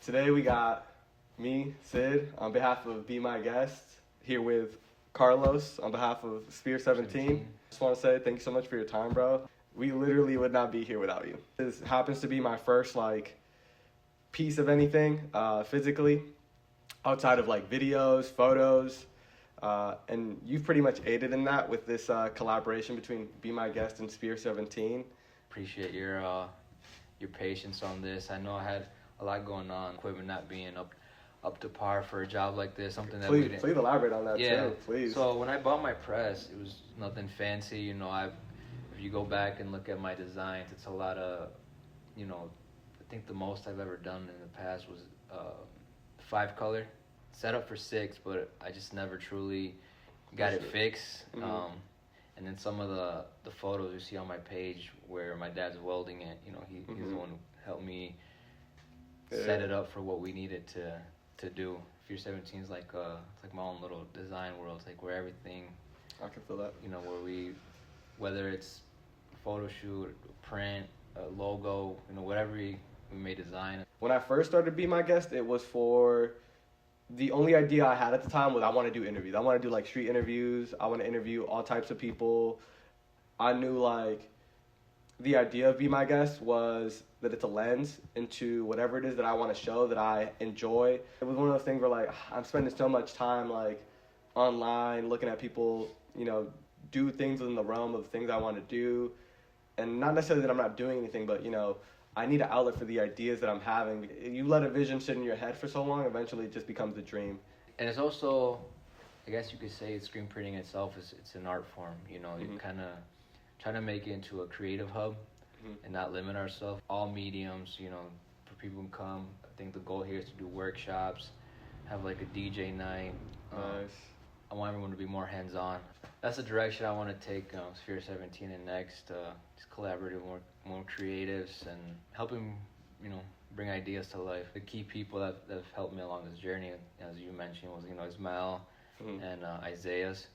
Today we got me, Sid, on behalf of Be My Guest, here with Carlos on behalf of Sphere17. Just want to say thank you so much for your time, bro. We literally would not be here without you. This happens to be my first piece of anything physically, outside of videos, photos, and you've pretty much aided in that with this collaboration between Be My Guest and Sphere17. Appreciate your patience on this. I know I had a lot going on, equipment not being up to par for a job like this, something that we didn't... Please elaborate on that too, please. So when I bought my press, it was nothing fancy, if you go back and look at my designs, it's a lot of, I think the most I've ever done in the past was 5-color. Set up for 6, but I just never truly got it fixed. Mm-hmm. And then some of the photos you see on my page where my dad's welding it, he's the one who helped me set it up for what we needed to do. Sphere17 is it's like my own little design world. It's like where everything, I can feel that. Whether it's a photo shoot, a print, a logo, whatever we may design. When I first started Be My Guest, it was for... The only idea I had at the time was I want to do interviews. I want to do street interviews. I want to interview all types of people. I knew the idea of Be My Guest was that it's a lens into whatever it is that I want to show that I enjoy. It was one of those things where I'm spending so much time online looking at people, do things within the realm of things I want to do. And not necessarily that I'm not doing anything, but I need an outlet for the ideas that I'm having. You let a vision sit in your head for so long, eventually it just becomes a dream. And it's also, I guess you could say, screen printing itself it's an art form. You kind of try to make it into a creative hub and not limit ourselves. All mediums, for people who come. I think the goal here is to do workshops, have a DJ night. Nice. I want everyone to be more hands-on. That's the direction I want to take Sphere17 and next. Just collaborative, more creatives, and helping, bring ideas to life. The key people that have helped me along this journey, as you mentioned, was Ismail and Isaiah's,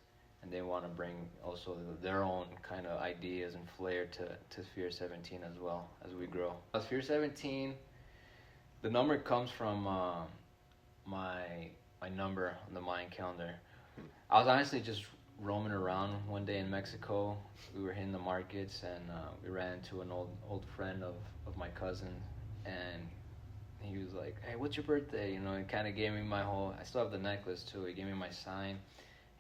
and they want to bring also their own kind of ideas and flair to Sphere17 as well as we grow. Sphere17, the number comes from my number on the Mayan calendar. I was honestly just roaming around one day in Mexico. We were hitting the markets, and we ran into an old friend of my cousin, and he was like, "Hey, what's your birthday?" And kind of gave me my whole... I still have the necklace too. He gave me my sign.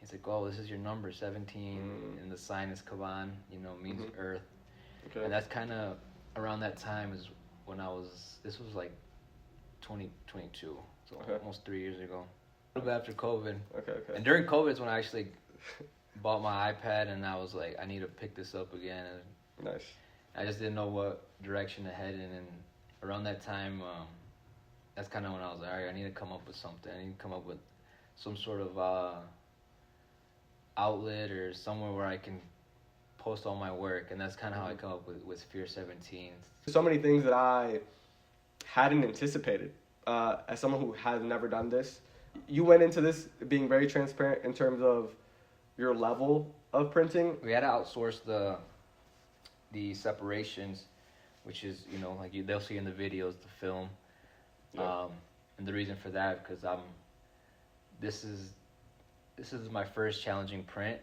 He's like, "Oh, this is your number, 17, and the sign is Kaban, means earth." Okay. And that's kind of around that time is when this was 2022, so almost 3 years ago. A little bit after COVID. Okay. And during COVID is when I actually bought my iPad, and I was like, I need to pick this up again. And nice. I just didn't know what direction to head in, and around that time, that's kind of when I was like, all right, I need to come up with something. I need to come up with some sort of outlet or somewhere where I can post all my work, and that's kind of how I come up with Sphere17. So many things that I hadn't anticipated as someone who has never done this. You went into this being very transparent in terms of your level of printing. We had to outsource the separations, which is they'll see in the videos, the film, and the reason for that because this is my first challenging print,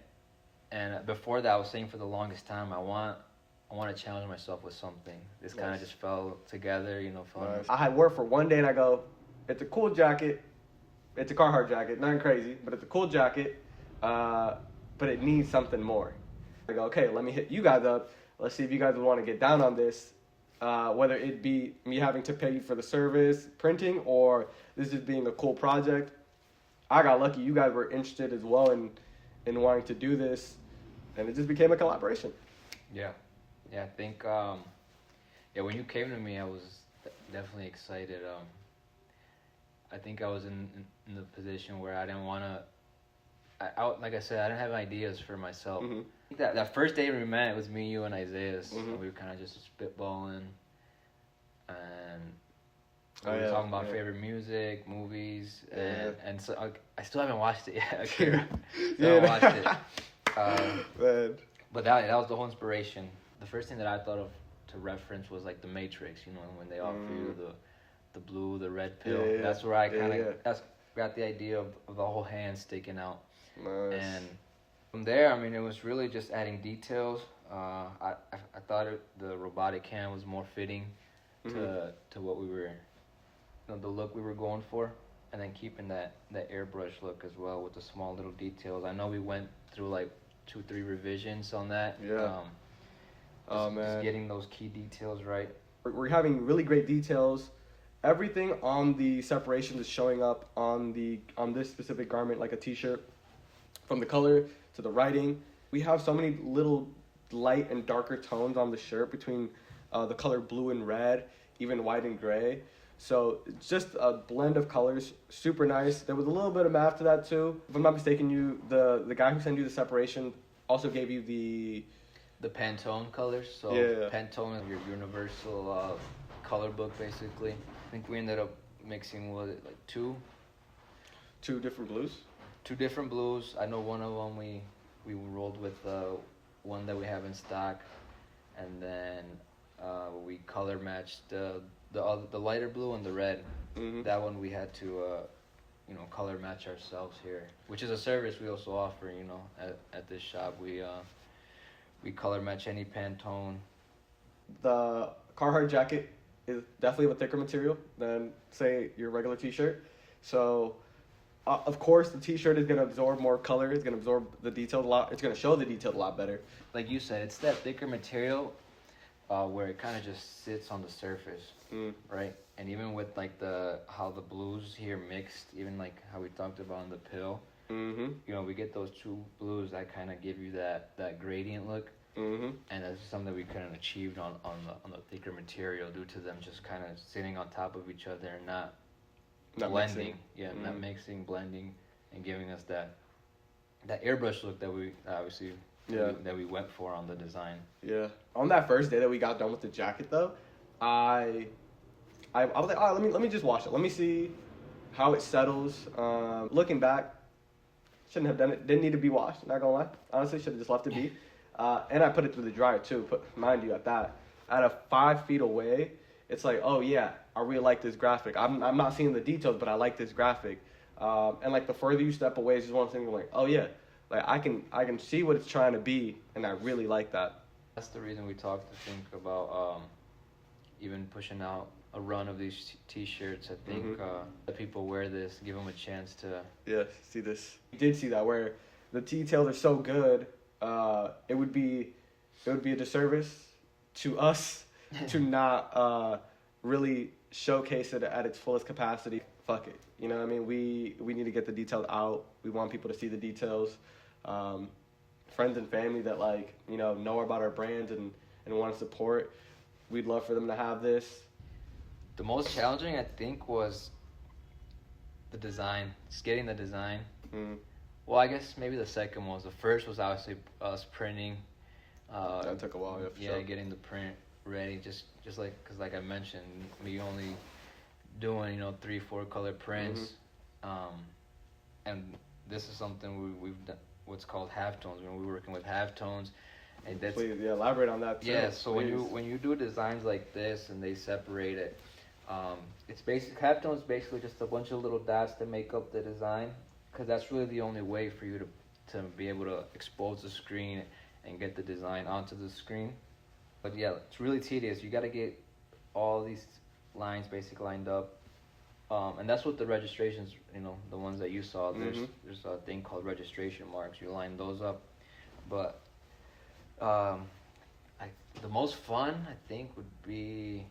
and before that I was saying for the longest time I want to challenge myself with something. This kind of just fell together, Nice. I had work for one day and I go, it's a cool jacket. It's a Carhartt jacket, nothing crazy, but it's a cool jacket, but it needs something more. I go, okay, let me hit you guys up. Let's see if you guys would want to get down on this, whether it be me having to pay you for the service, printing, or this just being a cool project. I got lucky. You guys were interested as well in wanting to do this, and it just became a collaboration. Yeah, I think, when you came to me, I was definitely excited. I think I was in the position where I didn't want to, like I said, I didn't have ideas for myself. That first day we met, it was me, you, and Isaiah, and we were kind of just spitballing, and we were talking about favorite music, movies, and so I still haven't watched it yet. I haven't watched it. But that was the whole inspiration. The first thing that I thought of to reference was The Matrix, when they offer you the the blue, the red pill. Yeah. That's where I kind of Yeah. got the idea of the whole hand sticking out. Nice. And from there, I mean, it was really just adding details. I thought the robotic hand was more fitting to what we were, the look we were going for, and then keeping that airbrush look as well with the small little details. I know we went through like 2-3 revisions on that. Yeah. Just getting those key details right. We're having really great details. Everything on the separation is showing up on this specific garment, like a t-shirt, from the color to the writing. We have so many little light and darker tones on the shirt between the color blue and red, even white and gray. So it's just a blend of colors, super nice. There was a little bit of math to that too. If I'm not mistaken, the guy who sent you the separation also gave you the Pantone colors. So yeah. Pantone is your universal color book, basically. I think we ended up mixing like two different blues. 2 different blues. I know one of them we rolled with one that we have in stock, and then we color matched the lighter blue and the red. Mm-hmm. That one we had to color match ourselves here, which is a service we also offer. At this shop, we color match any Pantone. The Carhartt jacket is definitely of a thicker material than, say, your regular t-shirt. So, of course, the t-shirt is going to absorb more color. It's going to absorb the details a lot. It's going to show the details a lot better. Like you said, it's that thicker material where it kind of just sits on the surface, right? And even with like how the blues here mixed, even like how we talked about in the pill, we get those 2 blues that kind of give you that gradient look. And that's something that we couldn't achieve on the thicker material due to them just kind of sitting on top of each other and not blending. Mixing. Not mixing, blending, and giving us that airbrush look that we obviously that we went for on the design. Yeah. On that first day that we got done with the jacket, though, I was like, all right, let me just wash it. Let me see how it settles. Looking back, shouldn't have done it. Didn't need to be washed. Not gonna lie. Honestly, should have just left it be. And I put it through the dryer too. Mind you, at 5 feet away, it's like, oh yeah, I really like this graphic. I'm not seeing the details, but I like this graphic. And like the further you step away, it's just one thing. Like, oh yeah, like I can see what it's trying to be, and I really like that. That's the reason we talked to think about even pushing out a run of these t-shirts. I think that people wear this, give them a chance to. Yeah, see this. You did see that where the details are so good. It would be a disservice to us to not really showcase it at its fullest capacity. Fuck it, you know what I mean? We need to get the details out. We want people to see the details. Friends and family that know about our brand and want to support. We'd love for them to have this. The most challenging, I think, was the design. Just getting the design. Well, I guess maybe the second one was. The first was obviously us printing. That took a while. Yeah, getting the print ready. Just like, because like I mentioned, we only doing 3-4 color prints, and this is something we've done. What's called halftones. When we're working with halftones, and that's please elaborate on that too. Yeah, so when you do designs like this and they separate it, it's halftones basically just a bunch of little dots that make up the design. Because that's really the only way for you to be able to expose the screen and get the design onto the screen. But yeah, it's really tedious. You got to get all these lines basically lined up. And that's what the registrations, the ones that you saw, there's a thing called registration marks. You line those up. But the most fun, I think, would be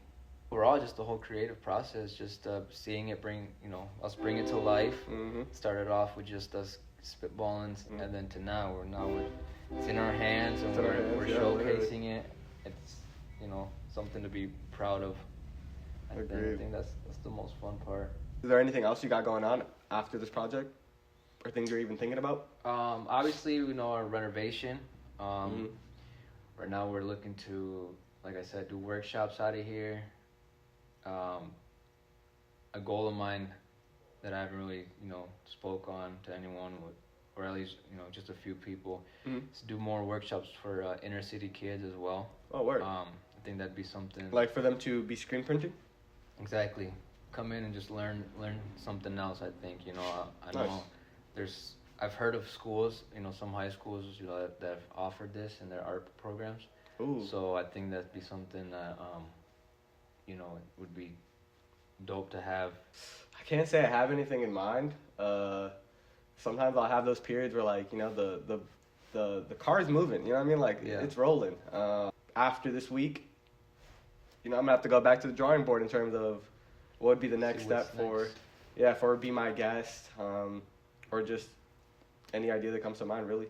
overall just the whole creative process, just seeing it bring it to life. Started off with just us spitballing, and then to now it's in our hands and we're showcasing it. It's something to be proud of. I think that's the most fun part. Is there anything else you got going on after this project, or things you're even thinking about? Obviously, our renovation. Right now we're looking to, like I said, do workshops out of here. A goal of mine that I haven't really, spoke on to anyone, or at least, just a few people, is to do more workshops for inner city kids as well. Oh, word. I think that'd be something. Like for them to be screen printing? Exactly. come in and just learn something else. I think I Nice. know I've heard of schools, some high schools, that have offered this in their art programs. Ooh. So I think that'd be something that it would be dope to have. I can't say I have anything in mind. Sometimes I'll have those periods where like the car's moving. You know what I mean? Like Yeah. it's rolling. After this week, I'm gonna have to go back to the drawing board in terms of what would be the next See step what's for Be My Guest, or just any idea that comes to mind really.